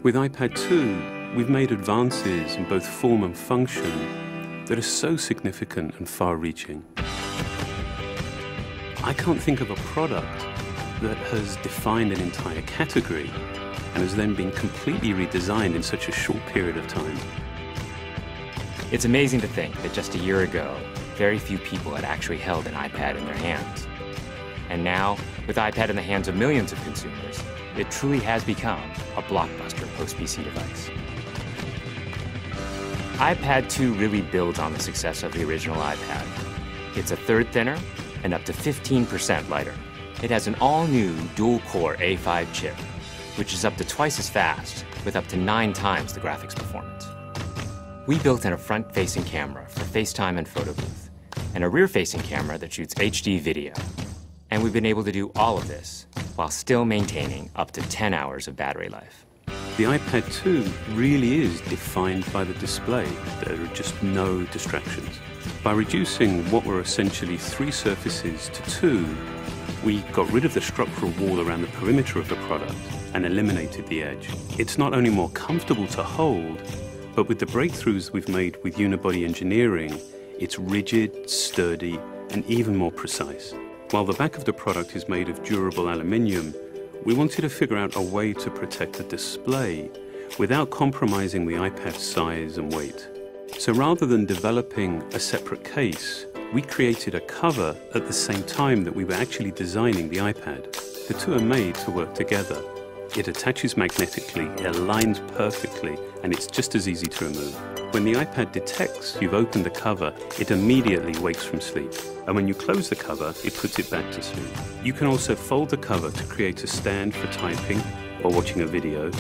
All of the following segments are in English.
With iPad 2, we've made advances in both form and function that are so significant and far-reaching. I can't think of a product that has defined an entire category and has then been completely redesigned in such a short period of time. It's amazing to think that just a year ago, very few people had actually held an iPad in their hands. And now, with iPad in the hands of millions of consumers, it truly has become a blockbuster post-PC device. iPad 2 really builds on the success of the original iPad. It's a third thinner and up to 15% lighter. It has an all-new dual-core A5 chip, which is up to twice as fast, with up to 9 times the graphics performance. We built in a front-facing camera for FaceTime and photo booth, and a rear-facing camera that shoots HD video. And we've been able to do all of this while still maintaining up to 10 hours of battery life. The iPad 2 really is defined by the display. There are just no distractions. By reducing what were essentially 3 surfaces to 2, we got rid of the structural wall around the perimeter of the product and eliminated the edge. It's not only more comfortable to hold, but with the breakthroughs we've made with unibody engineering, it's rigid, sturdy, and even more precise. While the back of the product is made of durable aluminium, we wanted to figure out a way to protect the display without compromising the iPad's size and weight. So rather than developing a separate case, we created a cover at the same time that we were actually designing the iPad. The two are made to work together. It attaches magnetically, it aligns perfectly, and it's just as easy to remove. When the iPad detects you've opened the cover, it immediately wakes from sleep. And when you close the cover, it puts it back to sleep. You can also fold the cover to create a stand for typing or watching a video.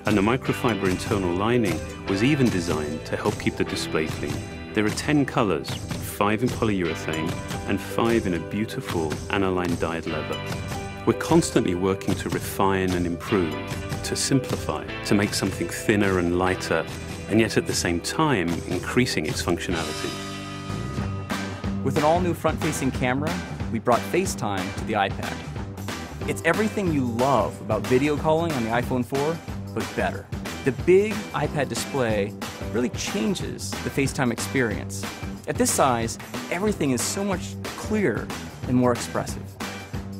And the microfiber internal lining was even designed to help keep the display clean. There are 10 colors, 5 in polyurethane and 5 in a beautiful aniline dyed leather. We're constantly working to refine and improve, to simplify, to make something thinner and lighter, and yet at the same time, increasing its functionality. With an all-new front-facing camera, we brought FaceTime to the iPad. It's everything you love about video calling on the iPhone 4, but better. The big iPad display really changes the FaceTime experience. At this size, everything is so much clearer and more expressive.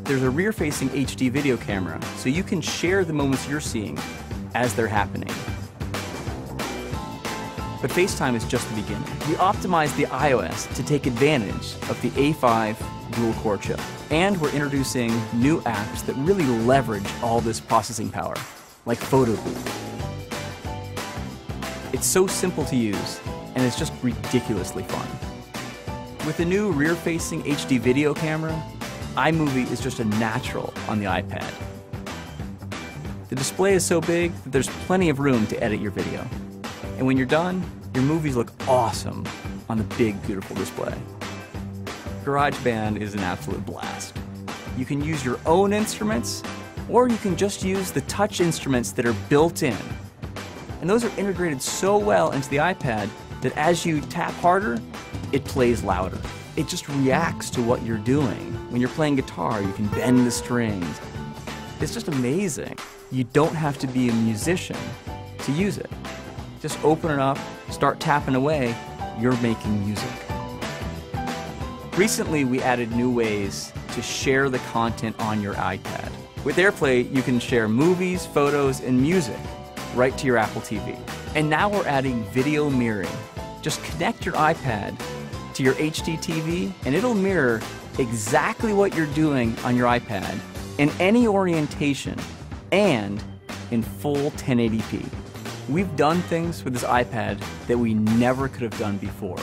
There's a rear-facing HD video camera, so you can share the moments you're seeing as they're happening. But FaceTime is just the beginning. We optimized the iOS to take advantage of the A5 dual-core chip. And we're introducing new apps that really leverage all this processing power, like Photo Booth. It's so simple to use, and it's just ridiculously fun. With the new rear-facing HD video camera, iMovie is just a natural on the iPad. The display is so big that there's plenty of room to edit your video. And when you're done, your movies look awesome on the big, beautiful display. GarageBand is an absolute blast. You can use your own instruments, or you can just use the touch instruments that are built in. And those are integrated so well into the iPad that as you tap harder, it plays louder. It just reacts to what you're doing. When you're playing guitar, you can bend the strings. It's just amazing. You don't have to be a musician to use it. Just open it up, start tapping away, you're making music. Recently, we added new ways to share the content on your iPad. With AirPlay, you can share movies, photos, and music right to your Apple TV. And now we're adding video mirroring. Just connect your iPad to your HD TV, and it'll mirror exactly what you're doing on your iPad in any orientation and in full 1080p. We've done things with this iPad that we never could have done before,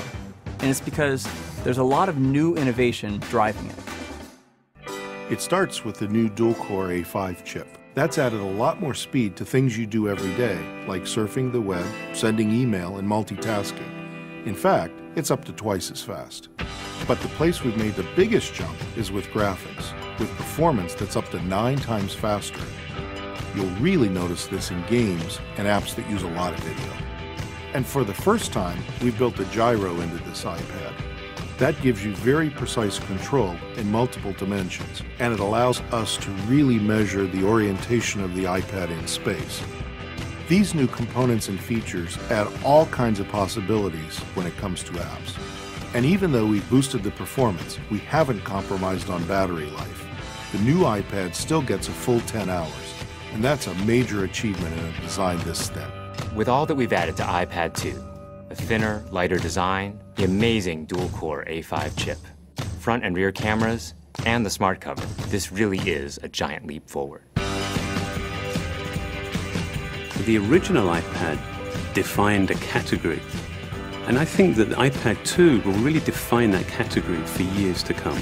and it's because there's a lot of new innovation driving it. It starts with the new dual-core A5 chip. That's added a lot more speed to things you do every day, like surfing the web, sending email, and multitasking. In fact, it's up to twice as fast. But the place we've made the biggest jump is with graphics, with performance that's up to 9 times faster. You'll really notice this in games and apps that use a lot of video. And for the first time, we've built a gyro into this iPad. That gives you very precise control in multiple dimensions, and it allows us to really measure the orientation of the iPad in space. These new components and features add all kinds of possibilities when it comes to apps. And even though we've boosted the performance, we haven't compromised on battery life. The new iPad still gets a full 10 hours, and that's a major achievement in a design this thin. With all that we've added to iPad 2, a thinner, lighter design, the amazing dual-core A5 chip, front and rear cameras, and the smart cover, this really is a giant leap forward. The original iPad defined a category, and I think that iPad 2 will really define that category for years to come.